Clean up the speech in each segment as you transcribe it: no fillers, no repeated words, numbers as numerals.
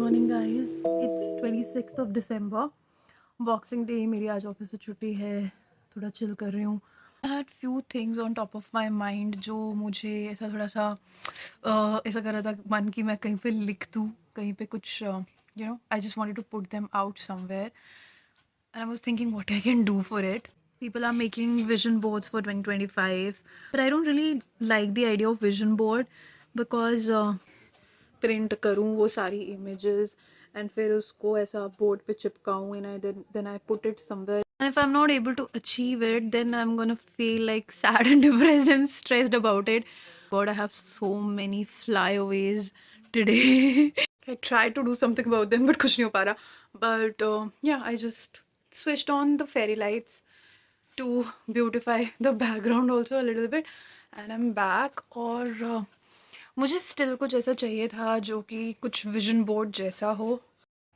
morning guys, it's 26th of December. Boxing day मेरी आज office से छुट्टी है, थोड़ा चिल कर रही हूँ. I had few things on top of my mind जो मुझे ऐसा थोड़ा सा ऐसा कर रहा था मन कि मैं कहीं पे लिख दूँ, कहीं पे कुछ I just wanted to put them out somewhere and I was thinking what I can do for it. People are making vision boards for 2025, but I don't really like the idea of vision board because print करूँ वो सारी images and फिर उसको ऐसा board पे चिपकाऊँ and I then I put it somewhere. And if I'm not able to achieve it, then I'm gonna feel like sad and depressed and stressed about it. God, I have so many flyaways today. I tried to do something about them, but कुछ नहीं हो पा रहा. But yeah, I just switched on the fairy lights to beautify the background also a little bit, and I'm back. और मुझे still कुछ ऐसा चाहिए था जो कि कुछ विजन बोर्ड जैसा हो.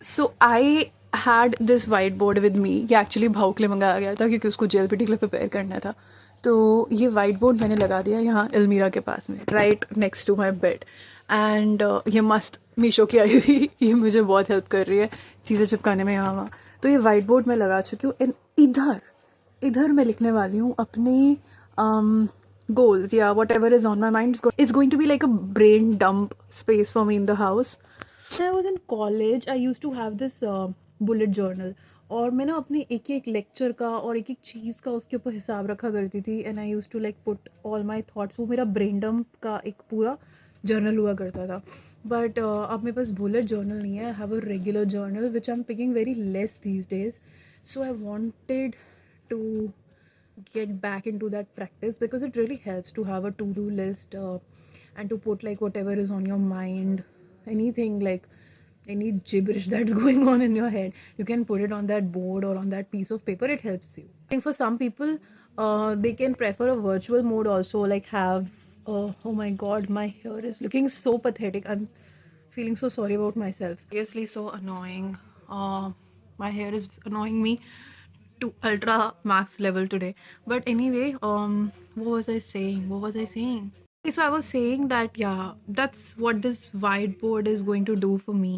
So I had this white board with me. ये एक्चुअली भाव के लिए मंगाया गया था क्योंकि उसको जेएलपीटी के लिए प्रिपेयर करना था. तो ये वाइट बोर्ड मैंने लगा दिया यहाँ अलमीरा के पास में, right next to my bed. And ये मस्त मीशो की आई हुई, ये मुझे बहुत हेल्प कर रही है चीज़ें चिपकाने में यहाँ वहाँ. तो ये वाइट बोर्ड मैं लगा चुकी हूँ एंड इधर मैं लिखने वाली हूँ अपने goals, yeah, whatever is on my mind. It's going to be like a brain dump space for me in the house. When I was in college, I used to have this bullet journal. और मैं ना अपने एक एक lecture का और एक एक चीज़ का उसके ऊपर हिसाब रखा करती थी. And I used to like put all my thoughts. वो मेरा ब्रेन डंप का एक पूरा जर्नल हुआ करता था. बट अब मेरे पास बुलेट जर्नल नहीं है. I have a regular journal which I am picking very less these days. So I wanted to get back into that practice because it really helps to have a to-do list and to put like whatever is on your mind, anything like any gibberish that's going on in your head, you can put it on that board or on that piece of paper. It helps you. I think for some people they can prefer a virtual mode also, like have oh my god, my hair is looking so pathetic. I'm feeling so sorry about myself. Seriously, so annoying. My hair is annoying me to ultra max level today. But anyway, what was I saying? Okay, so I was saying that yeah, that's what this whiteboard is going to do for me.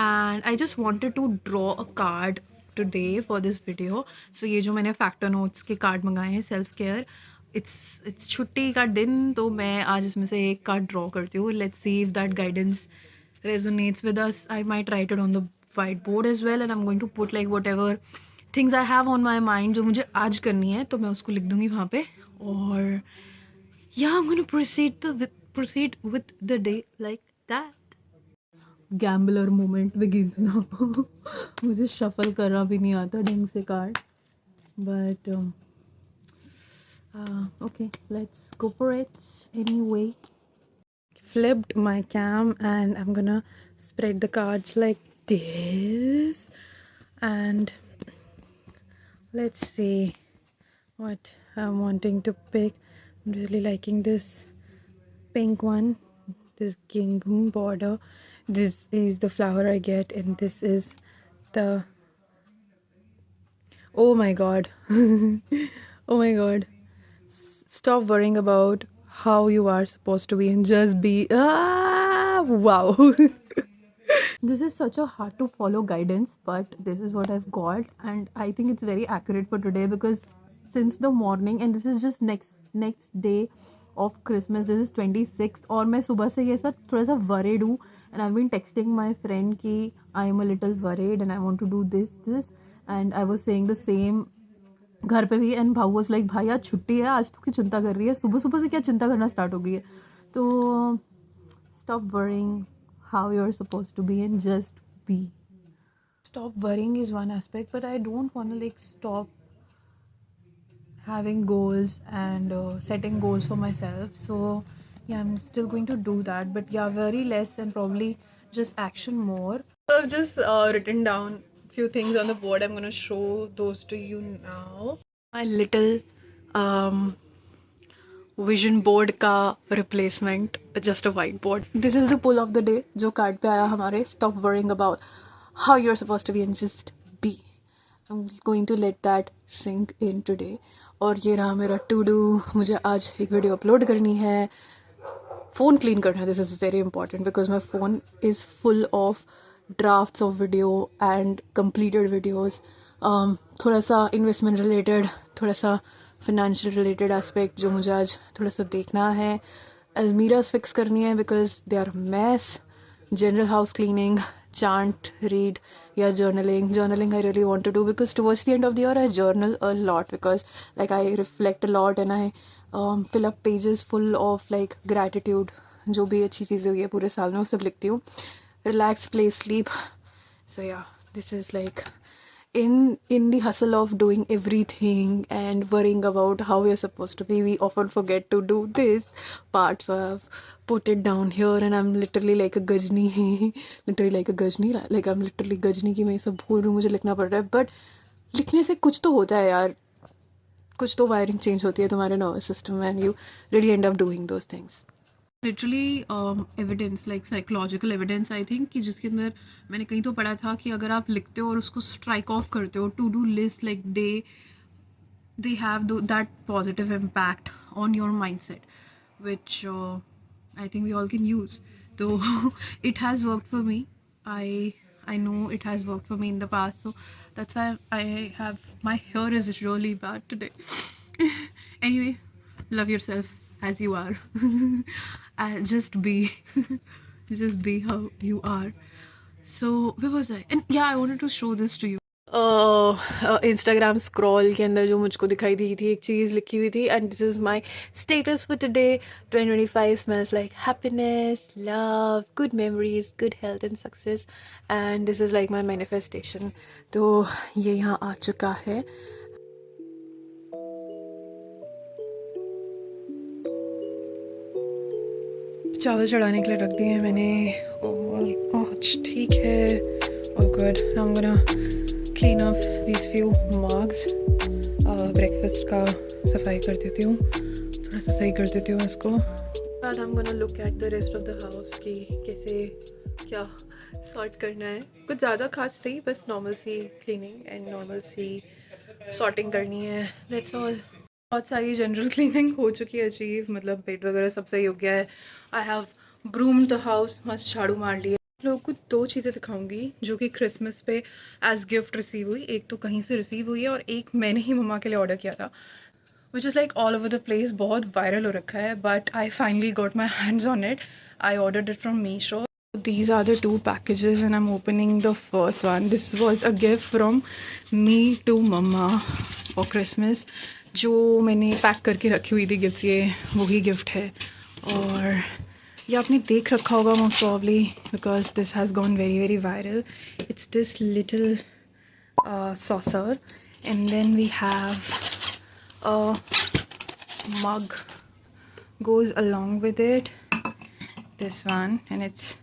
And I just wanted to draw a card today for this video. So ये जो मैंने factor notes के card मंगाए हैं self care, it's छुट्टी का दिन, तो मैं आज इसमें से एक कार्ड ड्रॉ करती हूँ. Let's see if that guidance resonates with us. I might write it on the whiteboard as well, and I'm going to put like whatever things I have on my mind जो मुझे आज करनी है, तो मैं उसको लिख दूँगी वहाँ पे. और yeah, I'm going to proceed with the day like that. Gambler moment begins now. मुझे shuffle करना भी नहीं आता ढंग से card, but okay, let's go for it anyway. Flipped my cam and I'm gonna spread the cards like this, and let's see what I'm wanting to pick. I'm really liking this pink one, this gingham border. This is the flower I get, and this is the, oh my god. Oh my god, stop worrying about how you are supposed to be and just be. Wow. This is such a hard to follow guidance, but this is what I've got, and I think it's very accurate for today because since the morning, and this is just next day of Christmas, this is 26th, और मैं सुबह से ये सब थोड़ा सा worried हूँ, and I've been texting my friend कि I am a little worried and I want to do this, and I was saying the same घर पे भी. एंड भाऊ वाज लाइक, भाई आज छुट्टी है, आज तो क्या चिंता कर रही है, सुबह सुबह से क्या चिंता करना स्टार्ट हो गई है. तो stop worrying how you are suppose to be and just be. Stop worrying is one aspect, but I don't want to like stop having goals and setting goals for myself. So yeah, I'm still going to do that, but yeah, very less and probably just action more. So I've just written down few things on the board. I'm going to show those to you now. My little vision board का replacement, just a whiteboard. This is the pull of the day जो card पे आया हमारे. Stop worrying about how you're supposed to be and just be. I'm going to let that sink in today. और ये रहा मेरा to do. मुझे आज एक वीडियो अपलोड करनी है, फ़ोन क्लीन करना है. This is very important because my phone is full of drafts of video and completed videos, थोड़ा सा investment related, थोड़ा सा financial related aspect जो मुझे आज थोड़ा सा देखना है, almiras fix करनी है because they are mess, general house cleaning, chant, read, yeah, journaling I really want to do because towards the end of the year I journal a lot because like I reflect a lot and I fill up pages full of like gratitude, जो भी अच्छी चीज़ें हुई है पूरे साल में वो सब लिखती हूँ. Relax, play, sleep. So yeah, this is like in the hustle of doing everything and worrying about how we're supposed to be, we often forget to do this part. So I've put it down here and I'm literally like a gajni. Literally like a gajni, like I'm literally gajni कि मैं ये सब भूल रही हूँ, मुझे लिखना पड़ रहा है. But लिखने से कुछ तो होता है यार, कुछ तो वायरिंग चेंज होती है तुम्हारे नर्वस सिस्टम में and you really end up doing those things. Literally evidence, like psychological evidence I think, कि जिसके अंदर मैंने कहीं तो पढ़ा था कि अगर आप लिखते हो और उसको स्ट्राइक ऑफ करते हो, to do list, like they have that positive impact on your mindset, which I think we all can use. So it has worked for me. I know it has worked for me in the past, so that's why I have, my hair is really bad today. Anyway, love yourself as you are. Just be just be how you are. So where was I? And yeah, I wanted to show this to you. Instagram scroll के अंदर जो मुझको दिखाई दी थी एक चीज़ लिखी हुई थी, and this is my status for today. 2025 smells like happiness, love, good memories, good health and success, and this is like my manifestation. तो ये यहाँ आ चुका है. चावल चढ़ाने के लिए रख दिए हैं मैंने, और ठीक है, all good. Now I'm gonna clean up these few mugs. Breakfast का सफाई कर देती हूँ, थोड़ा सा सही कर देती हूँ इसको. बाद I'm gonna look at the rest of the house कि कैसे क्या सॉर्ट करना है. कुछ ज़्यादा खास नहीं, बस नॉर्मल सी क्लीनिंग एंड नॉर्मल सी सॉर्टिंग करनी है, दैट्स ऑल. बहुत सारी जनरल क्लीनिंग हो चुकी है अचीव, मतलब बेड वगैरह सब सही हो गया है. आई हैव ब्रूम्ड द हाउस, मस्त झाड़ू मार लिया. लोगों को दो चीज़ें दिखाऊंगी जो कि क्रिसमस पे एज गिफ्ट रिसीव हुई. एक तो कहीं से रिसीव हुई है और एक मैंने ही मम्मा के लिए ऑर्डर किया था, which is like all over the place, बहुत वायरल हो रखा है, but I finally got my hands on it. I ordered it from Meesho. These are the two packages and I'm opening the first one. This was a gift from me to mama for Christmas. जो मैंने pack करके रखी हुई थी gifts, ये वही gift है. और ये आपने देख रखा होगा most probably because this has gone very very viral. It's this little saucer, and then we have a mug goes along with it, this one, and it's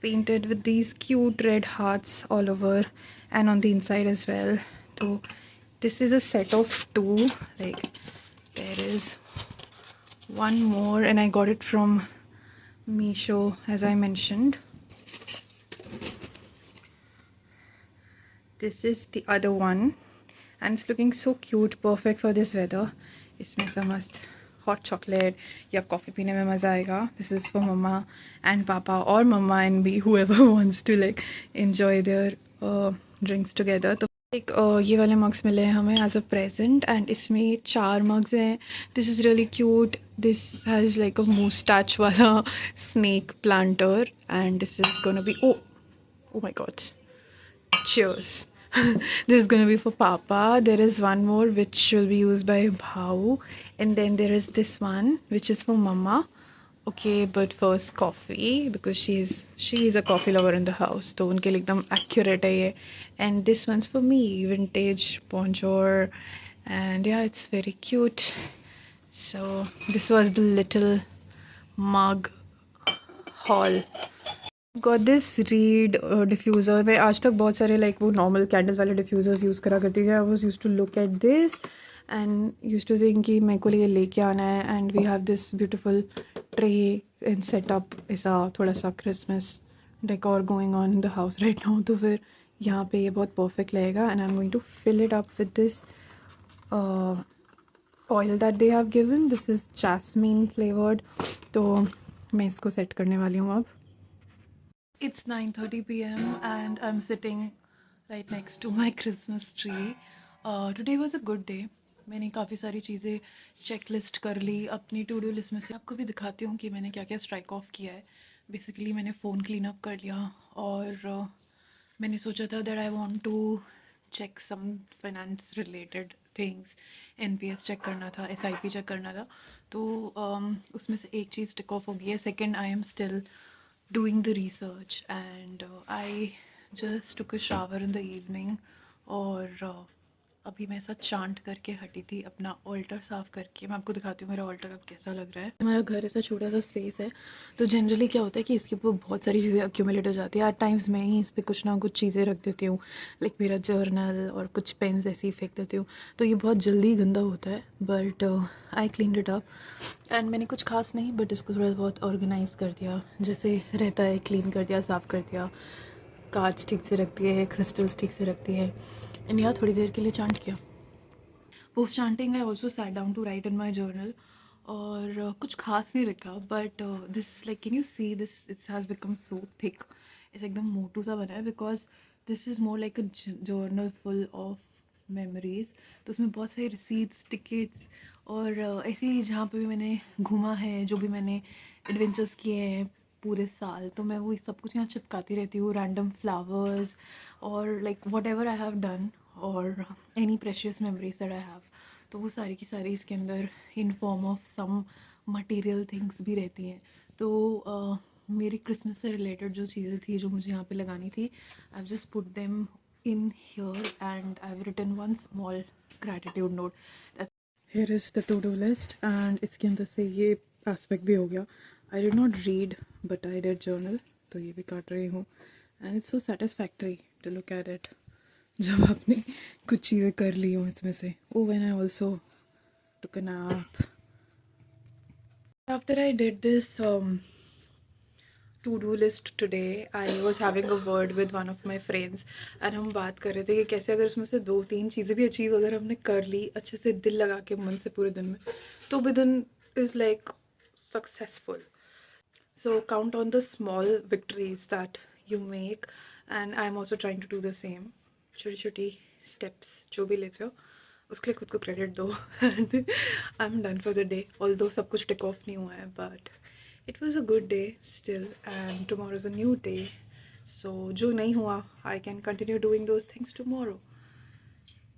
painted with these cute red hearts all over and on the inside as well. So this is a set of two, like there is one more and I got it from Meesho as I mentioned. This is the other one and it's looking so cute, perfect for this weather. इसमें से मस्त hot chocolate या coffee पीने में मज़ा आएगा. This is for mamma and papa, और mamma and be, whoever wants to like enjoy their drinks together. तो एक ये वाले मग्स मिले हैं हमें एज अ प्रेजेंट, एंड इसमें 4 मग्स हैं. This is really cute. This has like a moustache वाला snake planter, and this is gonna be, oh my god, cheers. This is gonna be for Papa. There is one more which will be used by Bhau, and then there is this one which is for Mama. Okay, but first coffee because she is a coffee lover in the house, तो उनके लिए एकदम accurate है ये. And this one's for me, vintage bonjour, and yeah, it's very cute. So this was the little mug haul. Got this reed diffuser. मैं आज तक बहुत सारे लाइक वो नॉर्मल कैंडल वाले डिफ्यूज़र्स यूज़ करा करती थी. I was used to look at this and used to think कि मेरे को लिए लेके आना है. And we have this beautiful tray and setup, ऐसा थोड़ा सा Christmas decor going on in the house right now. तो फिर यहाँ पे ये बहुत परफेक्ट लगेगा. And I am going to fill it up with this oil that they have given. This is jasmine flavoured. तो मैं इसको सेट करने वाली हूँ अब. It's 9:30 p.m. and I'm sitting right next to my Christmas tree. Today was a good day. मैंने काफ़ी सारी चीज़ें चेकलिस्ट कर ली अपनी टू डू लिस्ट में से। आपको भी दिखाती हूँ कि मैंने क्या क्या स्ट्राइक ऑफ किया है। बेसिकली मैंने फ़ोन क्लीन अप कर लिया और मैंने सोचा था that I want to check some finance related things. NPS check करना था, एसआईपी चेक करना था। तो उसमें से एक चीज़ टिक ऑफ हो गई है। Second, I am still doing the research and I just took a shower in the evening और अभी मैं ऐसा चांट करके हटी थी अपना ऑल्टर साफ़ करके। मैं आपको दिखाती हूँ मेरा ऑल्टर अब कैसा लग रहा है। हमारा घर ऐसा छोटा सा स्पेस है तो जनरली क्या होता है कि इसके ऊपर बहुत सारी चीज़ें अक्यूमुलेट हो जाती है। एट टाइम्स मैं ही इस पर कुछ ना कुछ चीज़ें रख देती हूँ, लाइक मेरा जर्नल और कुछ पेन्स ऐसे ही फेंक देती हूँ। तो ये बहुत जल्दी गंदा होता है but I clean it up and मैंने कुछ खास नहीं बट इसको थोड़ा बहुत ऑर्गेनाइज कर दिया जैसे रहता है, क्लीन कर दिया, साफ़ कर दिया, कार्ड्स ठीक से रख दिए, क्रिस्टल्स ठीक से रख दिए एंड यहाँ थोड़ी देर के लिए चांट किया। Post chanting I also sat down to write in my journal और कुछ खास नहीं लिखा but this like can you see this it's has become so thick. ऐसा एकदम मोटू सा बना है because this is more like a journal full of memories. तो उसमें बहुत सारे रिसीट्स, टिकट्स और ऐसे ही जहाँ पे भी मैंने घूमा है, जो भी मैंने एडवेंचर्स किए हैं पूरे साल, तो मैं वो सब कुछ यहाँ चिपकाती रहती हूँ। रैंडम फ्लावर्स और like whatever I have done और any precious memories that I have, तो वो सारी की सारी इसके अंदर in form of some material things भी रहती हैं। तो मेरी क्रिसमस से रिलेटेड जो चीज़ें थी जो मुझे यहाँ पे लगानी थी, I have just put them in here and I've written one small gratitude note. Here is the to-do list and इसके अंदर से ये aspect भी हो गया। I did not read but I did journal, तो ये भी काट रही हूँ and it's so satisfactory to look at it जब आपने कुछ चीज़ें कर ली हो इसमें से। Oh, when I also took a nap. After I did this to-do list today, I was having a word with one of my friends and हम बात कर रहे थे कि कैसे अगर उसमें से 2-3 चीज़ें भी अचीव अगर हमने कर ली अच्छे से दिल लगा के मन से पूरे दिन में, तो within is like successful. So count on the small victories that you make and I'm also trying to do the same. छोटी छोटी steps जो भी लेते हो उसके लिए खुद को क्रेडिट दो and I'm done for the day. Although सब कुछ tick off नहीं हुआ है but it was a good day still and tomorrow is a new day. So जो नहीं हुआ I can continue doing those things tomorrow.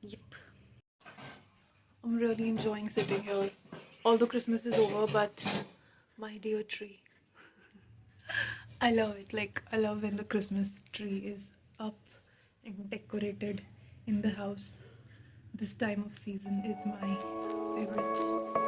Yep. I'm really enjoying sitting here. Although Christmas is over, but my dear tree. I love it. Like, I love when the Christmas tree is up and decorated in the house. This time of season is my favorite.